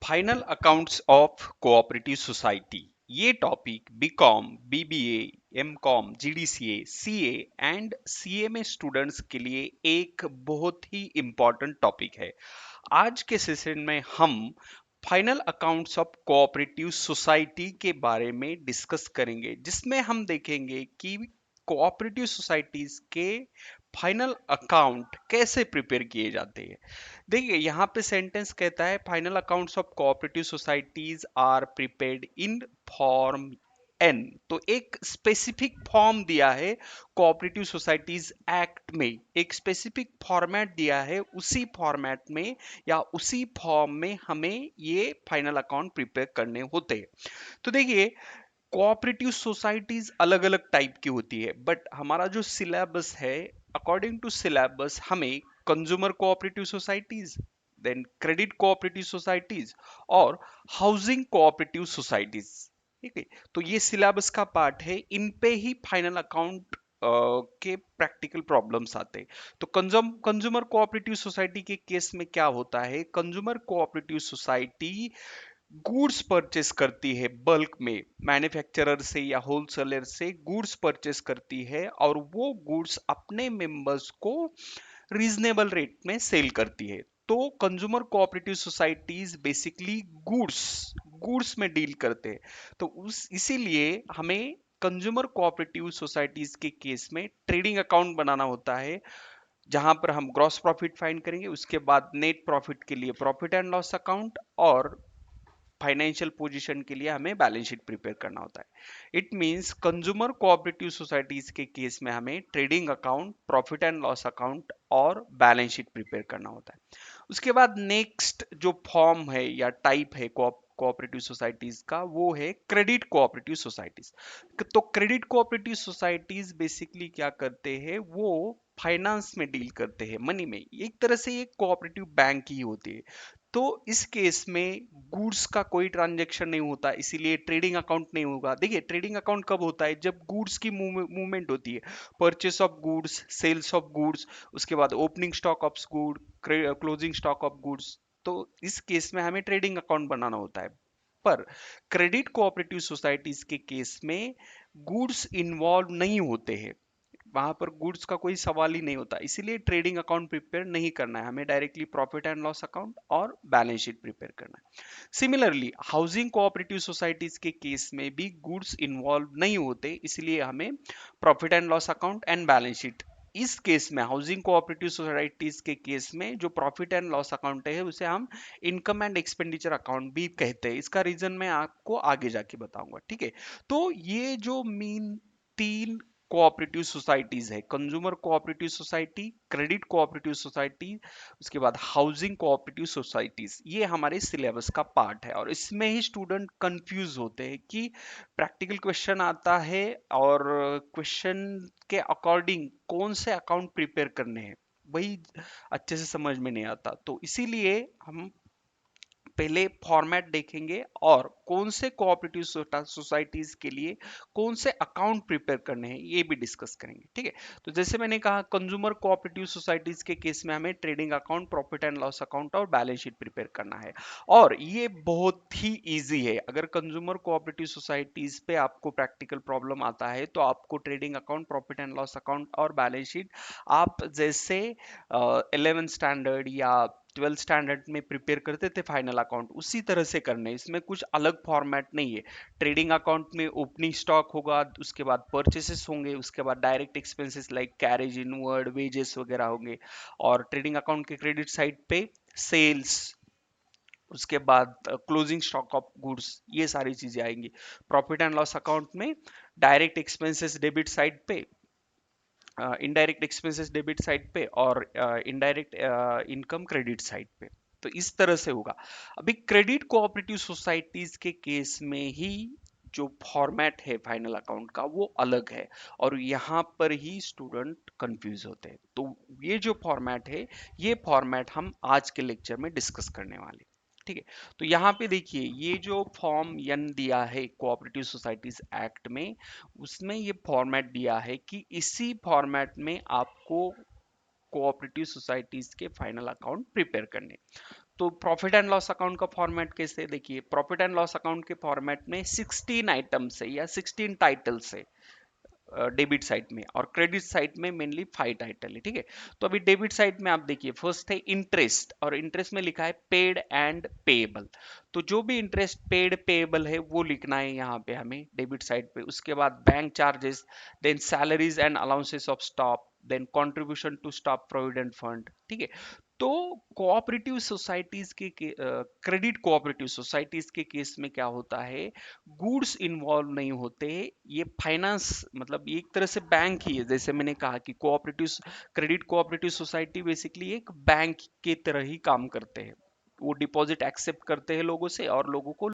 Final accounts of cooperative society. ये topic BCom, BBA, MCom, GDCA, CA and CMA students के लिए एक बहुत ही इम्पोर्टेंट टॉपिक है। आज के सेशन में हम final accounts of cooperative society के बारे में डिस्कस करेंगे, जिसमें हम देखेंगे कि कोऑपरेटिव सोसाइटीज के फाइनल अकाउंट कैसे प्रिपेयर किए जाते हैं। देखिए यहाँ पे सेंटेंस कहता है final accounts of cooperative societies are prepared in form N. तो एक स्पेसिफिक फॉर्म दिया है कोऑपरेटिव सोसाइटीज एक्ट में, एक स्पेसिफिक फॉर्मेट दिया है, उसी फॉर्मेट में या उसी फॉर्म में हमें ये फाइनल अकाउंट प्रिपेयर करने होते हैं। तो देखिए कोऑपरेटिव सोसाइटीज अलग अलग टाइप की होती है, बट हमारा जो सिलेबस है, अकॉर्डिंग टू सिलेबस हमें consumer cooperative societies, then credit cooperative societies और हाउसिंग कोऑपरेटिव सोसाइटीज, ठीक है। तो ये सिलेबस का पार्ट है, इन पे ही फाइनल अकाउंट के प्रैक्टिकल प्रॉब्लम्स आते हैं। तो कंज्यूमर कोऑपरेटिव सोसाइटी के केस में क्या होता है, consumer cooperative society goods purchase करती है बल्क में, मैन्युफैक्चरर से या होलसेलर से गुड्स परचेस करती है और वो गुड्स अपने मेंबर्स को रीजनेबल रेट में सेल करती है। तो consumer cooperative societies basically goods goods में डील करते हैं। तो उस इसीलिए हमें कंज्यूमर कोऑपरेटिव सोसाइटीज के केस में ट्रेडिंग अकाउंट बनाना होता है, जहां पर हम ग्रॉस प्रॉफिट फाइंड करेंगे, उसके बाद नेट प्रॉफिट के लिए प्रॉफिट एंड लॉस अकाउंट और फाइनेंशियल पोजीशन के लिए हमें बैलेंस शीट प्रिपेयर करना होता है। It means consumer cooperative societies के केस में हमें trading account, profit and loss account और बैलेंस शीट प्रिपेयर करना होता है। उसके बाद नेक्स्ट जो फॉर्म है या टाइप है कोऑपरेटिव सोसाइटीज का, वो है क्रेडिट कोऑपरेटिव सोसाइटीज। तो क्रेडिट कोऑपरेटिव सोसाइटीज बेसिकली क्या करते हैं, वो फाइनेंस में डील करते हैं, मनी में, एक तरह से ये कोऑपरेटिव बैंक ही होती है। तो इस केस में गुड्स का कोई ट्रांजैक्शन नहीं होता, इसीलिए ट्रेडिंग अकाउंट नहीं होगा। देखिए ट्रेडिंग अकाउंट कब होता है, जब गुड्स की मूवमेंट होती है, purchase of goods, sales of goods, उसके बाद opening stock of good, closing stock of goods. तो इस केस में हमें ट्रेडिंग अकाउंट बनाना होता है। पर क्रेडिट कोऑपरेटिव सोसाइटीज के केस में गुड्स इन्वॉल्व नहीं होते हैं, वहां पर गुड्स का कोई सवाल ही नहीं होता, इसीलिए ट्रेडिंग अकाउंट प्रिपेयर नहीं करना है, हमें directly profit and loss account और बैलेंस शीट प्रिपेयर करना है। सिमिलरली हाउसिंग कोऑपरेटिव सोसाइटीज के केस में भी गुड्स इन्वॉल्व नहीं होते, इसलिए हमें profit and loss account and balance sheet, इस केस में हाउसिंग कोऑपरेटिव सोसाइटीज के केस में जो प्रॉफिट एंड लॉस अकाउंट है उसे हम इनकम एंड एक्सपेंडिचर अकाउंट भी कहते हैं। इसका रीजन मैं आपको आगे जाके बताऊंगा, ठीक है। तो ये जो मेन तीन कोऑपरेटिव सोसाइटीज है, consumer cooperative society, credit cooperative society, उसके बाद हाउसिंग कोऑपरेटिव सोसाइटीज, ये हमारे सिलेबस का पार्ट है। और इसमें ही स्टूडेंट कंफ्यूज होते हैं कि प्रैक्टिकल क्वेश्चन आता है और क्वेश्चन के अकॉर्डिंग कौन से अकाउंट प्रिपेयर करने हैं, वही अच्छे से समझ में नहीं आता। तो इसीलिए हम पहले फॉर्मेट देखेंगे और कौन से कोऑपरेटिव सोसाइटीज के लिए कौन से अकाउंट प्रिपेयर करने हैं ये भी डिस्कस करेंगे, ठीक है। तो जैसे मैंने कहा कंज्यूमर कोऑपरेटिव सोसाइटीज के केस में हमें trading account, profit and loss account और बैलेंस शीट प्रिपेयर करना है। और ये बहुत ही इजी है। अगर कंज्यूमर कोऑपरेटिव सोसाइटीज पे आपको प्रैक्टिकल प्रॉब्लम आता है तो आपको trading account, profit and loss account और बैलेंस शीट आप जैसे 11 स्टैंडर्ड या 12 स्टैंडर्ड में प्रिपेयर करते थे फाइनल अकाउंट, उसी तरह से करने, इसमें कुछ अलग फॉर्मेट नहीं है। ट्रेडिंग अकाउंट में ओपनिंग स्टॉक होगा, उसके बाद परचेसेस होंगे, उसके बाद direct expenses like carriage inward, wages वगैरह होंगे। और ट्रेडिंग अकाउंट के क्रेडिट साइड पे सेल्स, उसके बाद क्लोजिंग स्टॉक ऑफ गुड्स, ये सारी चीजें आएंगी। प्रॉफिट एंड लॉस अकाउंट में डायरेक्ट एक्सपेंसेस डेबिट साइड पे, इनडायरेक्ट एक्सपेंसेस डेबिट साइड पे और इनडायरेक्ट इनकम क्रेडिट साइड पे। तो इस तरह से होगा। अभी क्रेडिट कोऑपरेटिव सोसाइटीज के केस में ही जो फॉर्मेट है फाइनल अकाउंट का वो अलग है, और यहाँ पर ही स्टूडेंट कंफ्यूज होते हैं। तो ये जो फॉर्मेट है, ये फॉर्मेट हम आज के लेक्चर में डिस्कस करने वाले हैं, ठीक है। तो यहाँ पे देखिए ये जो फॉर्म एन दिया है कोऑपरेटिव सोसाइटीज एक्ट में, उसमें ये फॉर्मेट दिया है कि इसी फॉर्मेट में आपको कोऑपरेटिव सोसाइटीज के फाइनल अकाउंट प्रिपेयर करने। तो प्रॉफिट एंड लॉस अकाउंट का फॉर्मेट कैसे, देखिए प्रॉफिट एंड लॉस अकाउंट के फॉर्मेट में 16 आइटम्स है या 16 टाइटल्स है डेबिट साइड में, और क्रेडिट साइड में मेनली 5 टाइटल है, ठीक है। तो अभी डेबिट साइड में आप देखिए फर्स्ट है इंटरेस्ट, और इंटरेस्ट में लिखा है पेड एंड पेएबल। तो जो भी इंटरेस्ट पेड पेएबल है वो लिखना है यहाँ पे हमें डेबिट साइड पे। उसके बाद bank charges, then salaries and allowances of staff, then contribution to staff provident fund, ठीक है। तो कोऑपरेटिव सोसाइटीज के क्रेडिट कोऑपरेटिव सोसाइटीज के केस में क्या होता है, गुड्स इन्वॉल्व नहीं होते। ये फाइनेंस मतलब ये एक तरह से बैंक ही है, जैसे मैंने कहा कि cooperative credit cooperative society basically एक बैंक के तरह ही काम करते हैं। वो डिपॉजिट एक्सेप्ट करते हैं लोगों से और लोगों को